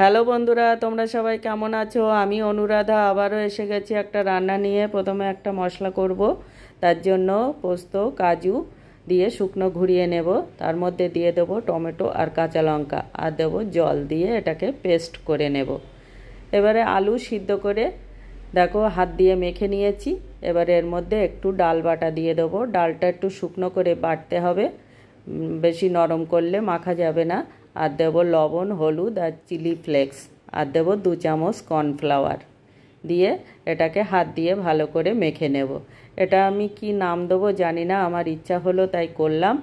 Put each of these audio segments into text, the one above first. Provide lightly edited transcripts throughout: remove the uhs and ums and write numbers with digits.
Hello বন্ধুরা, তোমরা সবাই কেমন আছো? আমি অনুরাধা আবারও এসে গেছি একটা রান্না নিয়ে। প্রথমে একটা মশলা করব, তার জন্য পোস্ত কাজু দিয়ে শুকনো ঘুরিয়ে নেব। তার মধ্যে দিয়ে দেবো টমেটো আর কাঁচা লঙ্কা, আর দেবো জল দিয়ে এটাকে পেস্ট করে নেব। এবারে আলু সিদ্ধ করে দেখো হাত দিয়ে মেখে নিয়েছি। এবারে এর মধ্যে একটু ডাল বাটা দিয়ে দেবো। ডালটা একটু শুকনো করে বাটতে হবে, বেশি নরম করলে মাখা যাবে না। আর দেবো লবণ, হলুদ আর চিলি ফ্লেক্স, আর দেবো 2 চামচ কর্নফ্লাওয়ার দিয়ে এটাকে হাত দিয়ে ভালো করে মেখে নেব। এটা আমি কি নাম দেবো জানি না, আমার ইচ্ছা হলো তাই করলাম।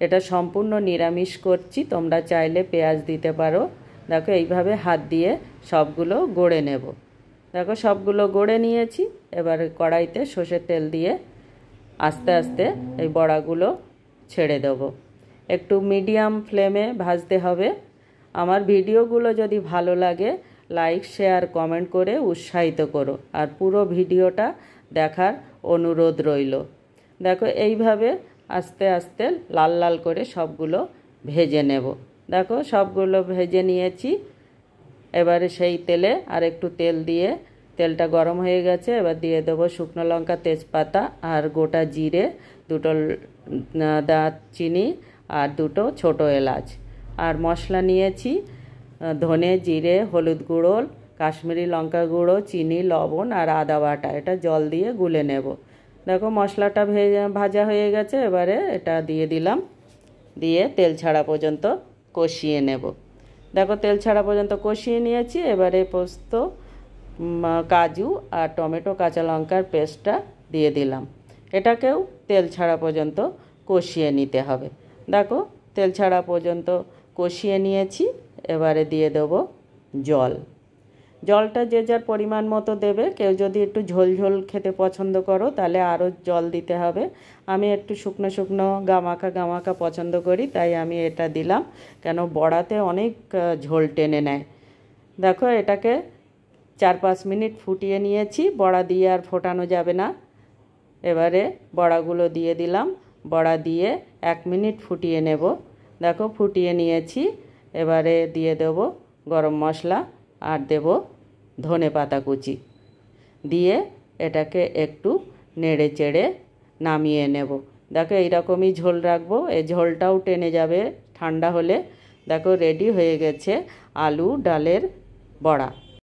এটা সম্পূর্ণ নিরামিষ করছি, তোমরা চাইলে পেঁয়াজ দিতে পারো। দেখো এইভাবে হাত দিয়ে সবগুলো গড়ে নেব। দেখো সবগুলো গড়ে নিয়েছি। এবার কড়াইতে সর্ষের তেল দিয়ে আস্তে আস্তে এই বড়াগুলো ছেড়ে দেবো। একটু মিডিয়াম ফ্লেমে ভাজতে হবে। আমার ভিডিওগুলো যদি ভালো লাগে লাইক শেয়ার কমেন্ট করে উৎসাহিত করো, আর পুরো ভিডিওটা দেখার অনুরোধ রইল। দেখো এইভাবে আস্তে আস্তে লাল লাল করে সবগুলো ভেজে নেব। দেখো সবগুলো ভেজে নিয়েছি। এবারে সেই তেলে আর একটু তেল দিয়ে, তেলটা গরম হয়ে গেছে, এবার দিয়ে দেবো শুকনো লঙ্কা, তেজপাতা আর গোটা জিরে, 2টো দারচিনি আর 2টো ছোটো এলাচ। আর মশলা নিয়েছি ধনে, জিরে, হলুদ গুঁড়ো, কাশ্মীরি লঙ্কা গুঁড়ো, চিনি, লবণ আর আদা বাটা। এটা জল দিয়ে গুলে নেব। দেখো মশলাটা ভাজা হয়ে গেছে। এবারে এটা দিয়ে দিলাম, দিয়ে তেল ছাড়া পর্যন্ত কষিয়ে নেব। দেখো তেল ছাড়া পর্যন্ত কষিয়ে নিয়েছি। এবারে পোস্ত, কাজু আর টমেটো কাঁচা লঙ্কার পেস্টটা দিয়ে দিলাম। এটাকেও তেল ছাড়া পর্যন্ত কষিয়ে নিতে হবে। দেখো তেল ছাড়া পর্যন্ত কষিয়ে নিয়েছি। এবারে দিয়ে দেবো জল। জলটা যে যার পরিমাণ মতো দেবে। কেউ যদি একটু ঝোল ঝোল খেতে পছন্দ করো তাহলে আরও জল দিতে হবে। আমি একটু শুকনো শুকনো গামাখা পছন্দ করি, তাই আমি এটা দিলাম, কেন বড়াতে অনেক ঝোল টেনে নেয়। দেখো এটাকে 4-5 মিনিট ফুটিয়ে নিয়েছি। বড়া দিয়ে আর ফোটানো যাবে না। এবারে বড়াগুলো দিয়ে দিলাম। বড়া দিয়ে 1 মিনিট ফুটিয়ে নেব। দেখো ফুটিয়ে নিয়েছি। এবারে দিয়ে দেব গরম মশলা আর দেব ধনে পাতা কুচি দিয়ে এটাকে একটু নেড়ে চেড়ে নামিয়ে নেব। দেখো এইরকমই ঝোল রাখবো, এই ঝোলটাও টেনে যাবে ঠান্ডা হলে। দেখো রেডি হয়ে গেছে আলু ডালের বড়া।